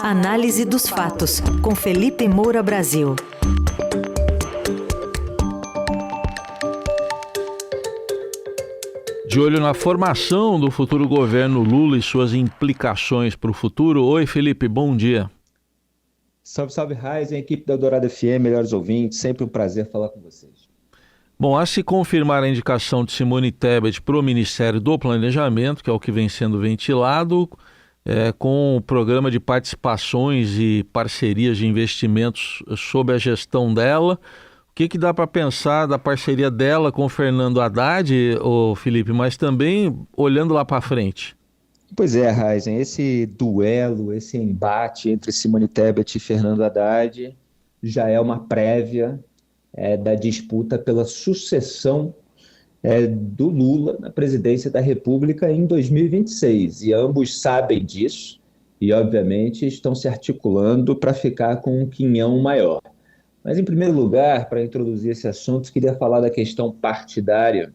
Análise dos fatos, com Felipe Moura Brasil. De olho na formação do futuro governo Lula e suas implicações para o futuro. Oi, Felipe, bom dia. Salve, salve, Raizen, equipe da Dourado FM, melhores ouvintes, sempre um prazer falar com vocês. Bom, a se confirmar a indicação de Simone Tebet para o Ministério do Planejamento, que é o que vem sendo ventilado, com o programa de participações e parcerias de investimentos sob a gestão dela, o que dá para pensar da parceria dela com o Fernando Haddad, Felipe, mas também olhando lá para frente? Pois é, Raizen, esse duelo, esse embate entre Simone Tebet e Fernando Haddad já é uma prévia da disputa pela sucessão do Lula na presidência da República em 2026. E ambos sabem disso e, obviamente, estão se articulando para ficar com um quinhão maior. Mas, em primeiro lugar, para introduzir esse assunto, queria falar da questão partidária,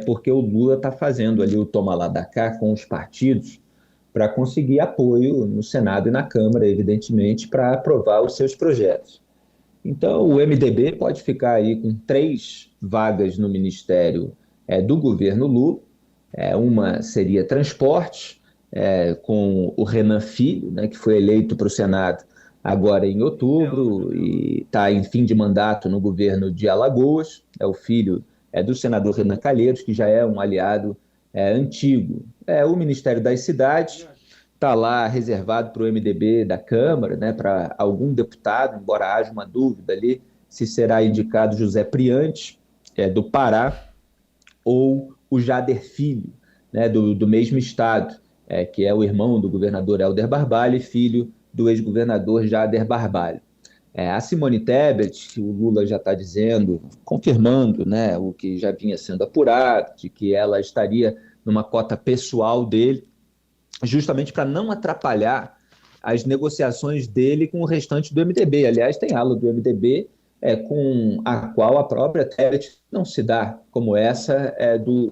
porque o Lula está fazendo ali o toma lá da cá com os partidos para conseguir apoio no Senado e na Câmara, evidentemente, para aprovar os seus projetos. Então, o MDB pode ficar aí com 3 vagas no ministério do governo Lula. Uma seria transporte, com o Renan Filho, né, que foi eleito para o Senado agora em outubro e está em fim de mandato no governo de Alagoas. É o filho do senador Renan Calheiros, que já é um aliado antigo. O Ministério das Cidades está lá reservado para o MDB da Câmara, né, para algum deputado, embora haja uma dúvida ali se será indicado José Priante, do Pará, ou o Jader Filho, né, do mesmo estado, que é o irmão do governador Helder Barbalho e filho do ex-governador Jader Barbalho. A Simone Tebet, o Lula já está dizendo, confirmando, né, o que já vinha sendo apurado, de que ela estaria numa cota pessoal dele, justamente para não atrapalhar as negociações dele com o restante do MDB. Aliás, tem ala do MDB com a qual a própria Tebet não se dá, como essa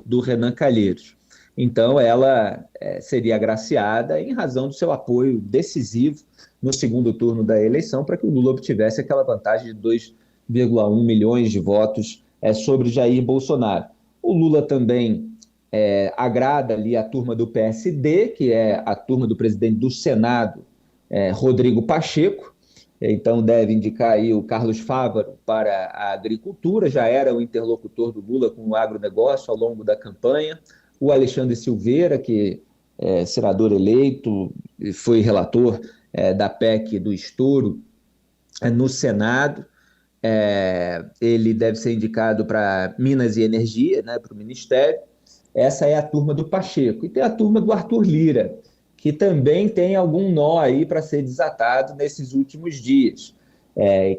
do Renan Calheiros. Então, ela seria agraciada em razão do seu apoio decisivo no segundo turno da eleição para que o Lula obtivesse aquela vantagem de 2,1 milhões de votos sobre Jair Bolsonaro. O Lula também agrada ali a turma do PSD, que é a turma do presidente do Senado, Rodrigo Pacheco. Então deve indicar aí o Carlos Fávaro para a agricultura, já era o interlocutor do Lula com o agronegócio ao longo da campanha. O Alexandre Silveira, que é senador eleito, foi relator da PEC do estouro no Senado. Ele deve ser indicado para Minas e Energia, né, para o Ministério. Essa é a turma do Pacheco. E tem a turma do Arthur Lira, que também tem algum nó aí para ser desatado nesses últimos dias.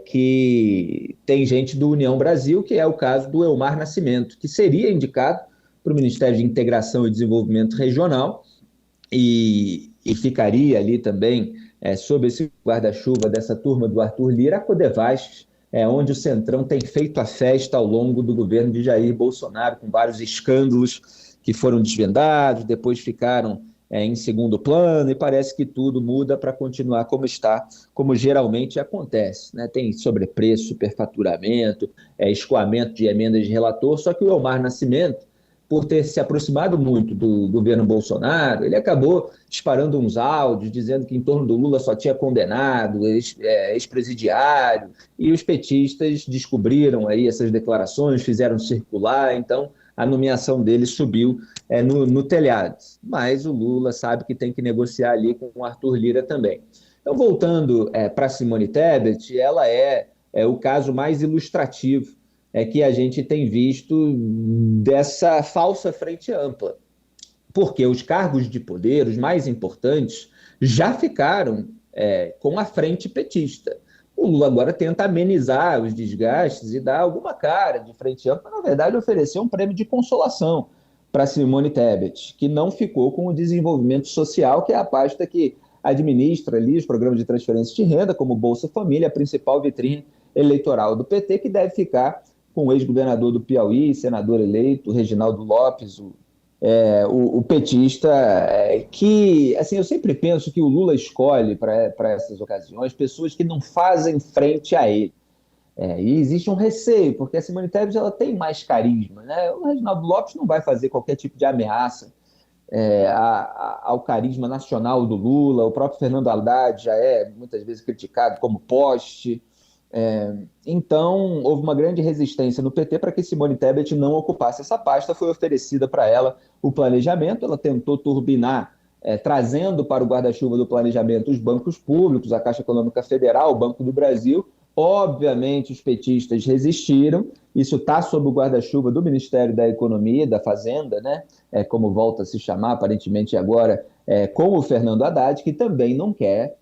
Que tem gente do União Brasil, que é o caso do Elmar Nascimento, que seria indicado para o Ministério de Integração e Desenvolvimento Regional e ficaria ali também sob esse guarda-chuva dessa turma do Arthur Lira, a Codevasf, onde o Centrão tem feito a festa ao longo do governo de Jair Bolsonaro, com vários escândalos que foram desvendados, depois ficaram em segundo plano, e parece que tudo muda para continuar como está, como geralmente acontece, né? Tem sobrepreço, superfaturamento, escoamento de emendas de relator, só que o Elmar Nascimento, por ter se aproximado muito do governo Bolsonaro, ele acabou disparando uns áudios dizendo que em torno do Lula só tinha condenado, ex-presidiário, e os petistas descobriram aí essas declarações, fizeram circular, então a nomeação dele subiu no telhado. Mas o Lula sabe que tem que negociar ali com o Arthur Lira também. Então, voltando para Simone Tebet, ela é o caso mais ilustrativo que a gente tem visto dessa falsa frente ampla, porque os cargos de poder, os mais importantes, já ficaram com a frente petista. O Lula agora tenta amenizar os desgastes e dar alguma cara de frente ampla, na verdade oferecer um prêmio de consolação para Simone Tebet, que não ficou com o desenvolvimento social, que é a pasta que administra ali os programas de transferência de renda, como Bolsa Família, a principal vitrine eleitoral do PT, que deve ficar com o ex-governador do Piauí, senador eleito, Reginaldo Lopes, o petista, que, assim, eu sempre penso que o Lula escolhe para essas ocasiões pessoas que não fazem frente a ele. E existe um receio, porque a Simone Tebet ela tem mais carisma, né? O Reginaldo Lopes não vai fazer qualquer tipo de ameaça ao carisma nacional do Lula. O próprio Fernando Haddad já é muitas vezes criticado como poste. Então, houve uma grande resistência no PT para que Simone Tebet não ocupasse essa pasta. Foi oferecida para ela o planejamento, ela tentou turbinar, trazendo para o guarda-chuva do planejamento os bancos públicos, a Caixa Econômica Federal, o Banco do Brasil. Obviamente, os petistas resistiram. Isso está sob o guarda-chuva do Ministério da Economia e da Fazenda, né? Como volta a se chamar, aparentemente agora, com o Fernando Haddad, que também não quer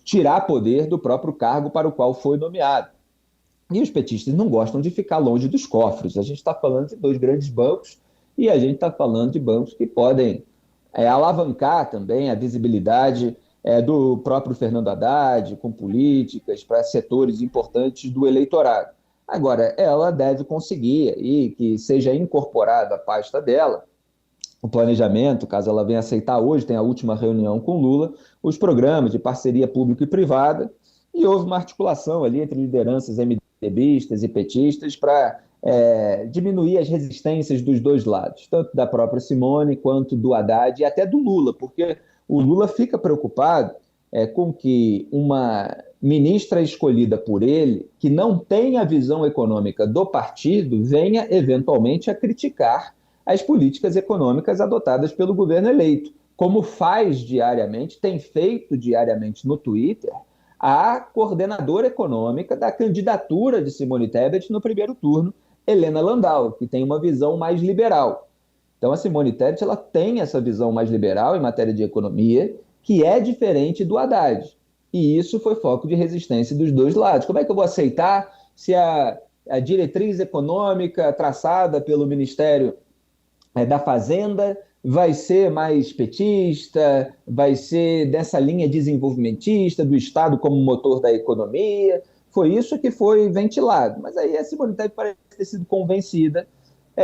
tirar poder do próprio cargo para o qual foi nomeado. E os petistas não gostam de ficar longe dos cofres. A gente está falando de dois grandes bancos e a gente está falando de bancos que podem alavancar também a visibilidade do próprio Fernando Haddad, com políticas para setores importantes do eleitorado. Agora, ela deve conseguir aí que seja incorporado à pasta dela o planejamento, caso ela venha aceitar hoje, tem a última reunião com Lula, os programas de parceria pública e privada, e houve uma articulação ali entre lideranças MDBistas e petistas para diminuir as resistências dos dois lados, tanto da própria Simone quanto do Haddad e até do Lula, porque o Lula fica preocupado com que uma ministra escolhida por ele, que não tem a visão econômica do partido, venha eventualmente a criticar as políticas econômicas adotadas pelo governo eleito, como faz diariamente, tem feito diariamente no Twitter, a coordenadora econômica da candidatura de Simone Tebet no primeiro turno, Helena Landau, que tem uma visão mais liberal. Então, a Simone Tebet ela tem essa visão mais liberal em matéria de economia, que é diferente do Haddad. E isso foi foco de resistência dos dois lados. Como é que eu vou aceitar se a diretriz econômica traçada pelo Ministério da Fazenda vai ser mais petista, vai ser dessa linha desenvolvimentista, do Estado como motor da economia? Foi isso que foi ventilado. Mas aí a Simone Tebet parece ter sido convencida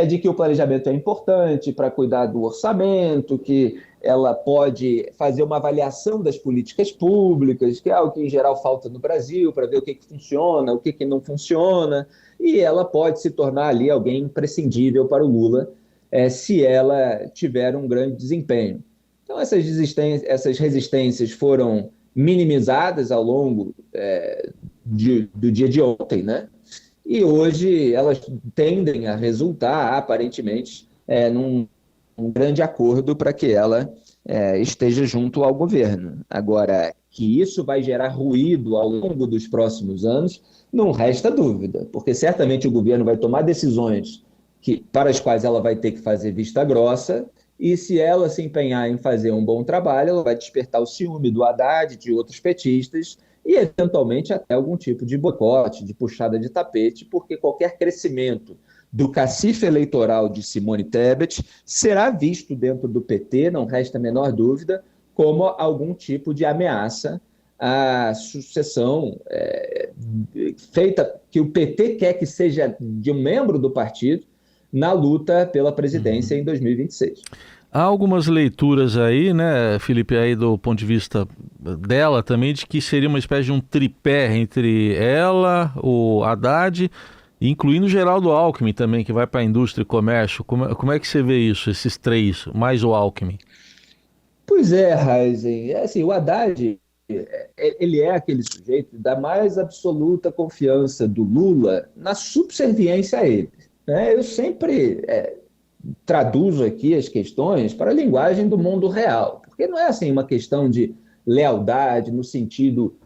de que o planejamento é importante para cuidar do orçamento, que ela pode fazer uma avaliação das políticas públicas, que é algo que em geral falta no Brasil, para ver o que funciona, o que não funciona, e ela pode se tornar ali alguém imprescindível para o Lula, se ela tiver um grande desempenho. Então, essas resistências foram minimizadas ao longo do dia de ontem, né? E hoje elas tendem a resultar, aparentemente, num grande acordo para que ela esteja junto ao governo. Agora, que isso vai gerar ruído ao longo dos próximos anos, não resta dúvida, porque certamente o governo vai tomar decisões para as quais ela vai ter que fazer vista grossa, e se ela se empenhar em fazer um bom trabalho, ela vai despertar o ciúme do Haddad, de outros petistas, e eventualmente até algum tipo de boicote, de puxada de tapete, porque qualquer crescimento do cacife eleitoral de Simone Tebet será visto dentro do PT, não resta a menor dúvida, como algum tipo de ameaça à sucessão feita, que o PT quer que seja de um membro do partido, na luta pela presidência em 2026. Há algumas leituras aí, né, Felipe, aí do ponto de vista dela também, de que seria uma espécie de um tripé entre ela, o Haddad, incluindo o Geraldo Alckmin também, que vai para a indústria e comércio. Como é que você vê isso, esses três, mais o Alckmin? Pois é, Heisen. Assim, o Haddad, ele é aquele sujeito da mais absoluta confiança do Lula na subserviência a ele. Eu sempre traduzo aqui as questões para a linguagem do mundo real, porque não é assim uma questão de lealdade no sentido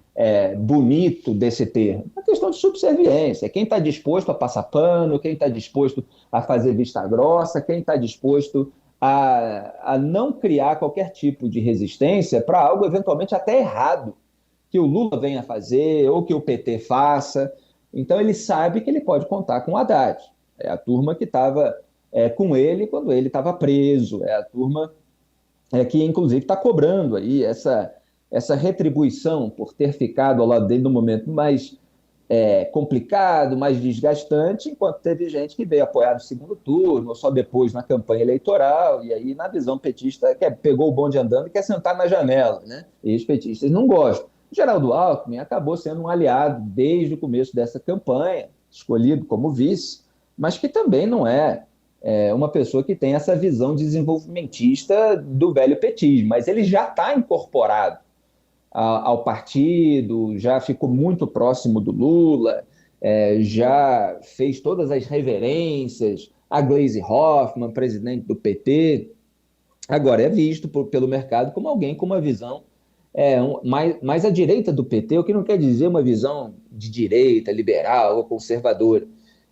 bonito desse termo, é uma questão de subserviência. Quem está disposto a passar pano, quem está disposto a fazer vista grossa, quem está disposto a não criar qualquer tipo de resistência para algo eventualmente até errado que o Lula venha fazer ou que o PT faça. Então ele sabe que ele pode contar com o Haddad. É a turma que estava com ele quando ele estava preso, é a turma que, inclusive, está cobrando aí essa retribuição por ter ficado ao lado dele no momento mais complicado, mais desgastante, enquanto teve gente que veio apoiar no segundo turno, ou só depois na campanha eleitoral, e aí, na visão petista, pegou o bonde andando e quer sentar na janela, né? E os petistas não gostam. O Geraldo Alckmin acabou sendo um aliado desde o começo dessa campanha, escolhido como vice, mas que também não é uma pessoa que tem essa visão desenvolvimentista do velho petismo, mas ele já está incorporado ao partido, já ficou muito próximo do Lula, já fez todas as reverências a Gleisi Hoffmann, presidente do PT. Agora é visto pelo mercado como alguém com uma visão mais à direita do PT, o que não quer dizer uma visão de direita, liberal ou conservadora.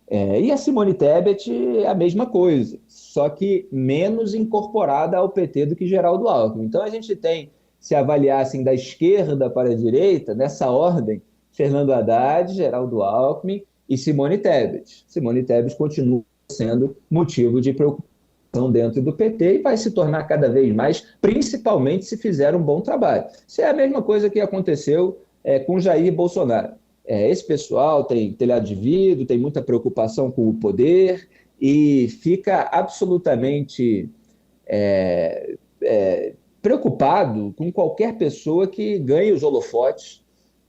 E a Simone Tebet é a mesma coisa, só que menos incorporada ao PT do que Geraldo Alckmin. Então a gente tem, se avaliar assim, da esquerda para a direita, nessa ordem, Fernando Haddad, Geraldo Alckmin e Simone Tebet. Simone Tebet continua sendo motivo de preocupação dentro do PT e vai se tornar cada vez mais, principalmente se fizer um bom trabalho. Isso é a mesma coisa que aconteceu com Jair Bolsonaro. Esse pessoal tem telhado de vidro, tem muita preocupação com o poder e fica absolutamente preocupado com qualquer pessoa que ganhe os holofotes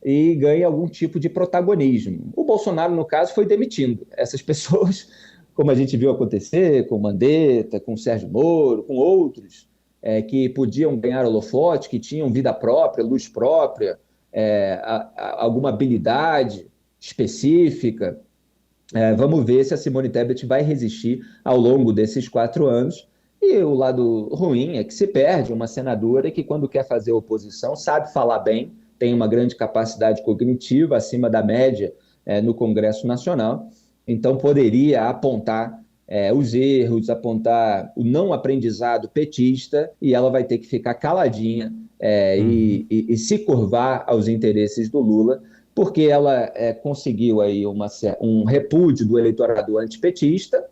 e ganhe algum tipo de protagonismo. O Bolsonaro, no caso, foi demitindo essas pessoas, como a gente viu acontecer com Mandetta, com Sérgio Moro, com outros que podiam ganhar holofote, que tinham vida própria, luz própria, alguma habilidade específica. Vamos ver se a Simone Tebet vai resistir ao longo desses 4 anos. E o lado ruim é que se perde uma senadora que, quando quer fazer oposição, sabe falar bem, tem uma grande capacidade cognitiva, acima da média no Congresso Nacional, então poderia apontar os erros, apontar o não aprendizado petista, e ela vai ter que ficar caladinha e se curvar aos interesses do Lula, porque ela conseguiu aí um repúdio do eleitorado antipetista.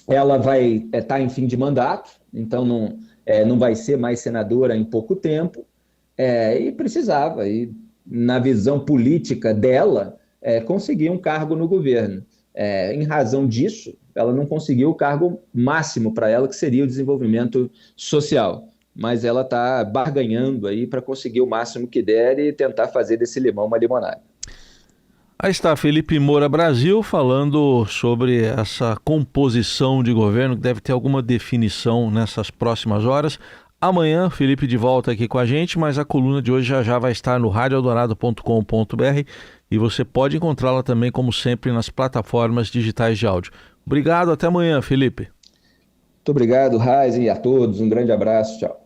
Ela vai estar em fim de mandato, então não vai ser mais senadora em pouco tempo, e precisava, na visão política dela, conseguir um cargo no governo. Em razão disso, ela não conseguiu o cargo máximo para ela, que seria o desenvolvimento social. Mas ela está barganhando aí para conseguir o máximo que der e tentar fazer desse limão uma limonada. Aí está Felipe Moura Brasil falando sobre essa composição de governo, que deve ter alguma definição nessas próximas horas. Amanhã, Felipe de volta aqui com a gente, mas a coluna de hoje já vai estar no radioeldorado.com.br e você pode encontrá-la também, como sempre, nas plataformas digitais de áudio. Obrigado, até amanhã, Felipe. Muito obrigado, Raiz, e a todos. Um grande abraço, tchau.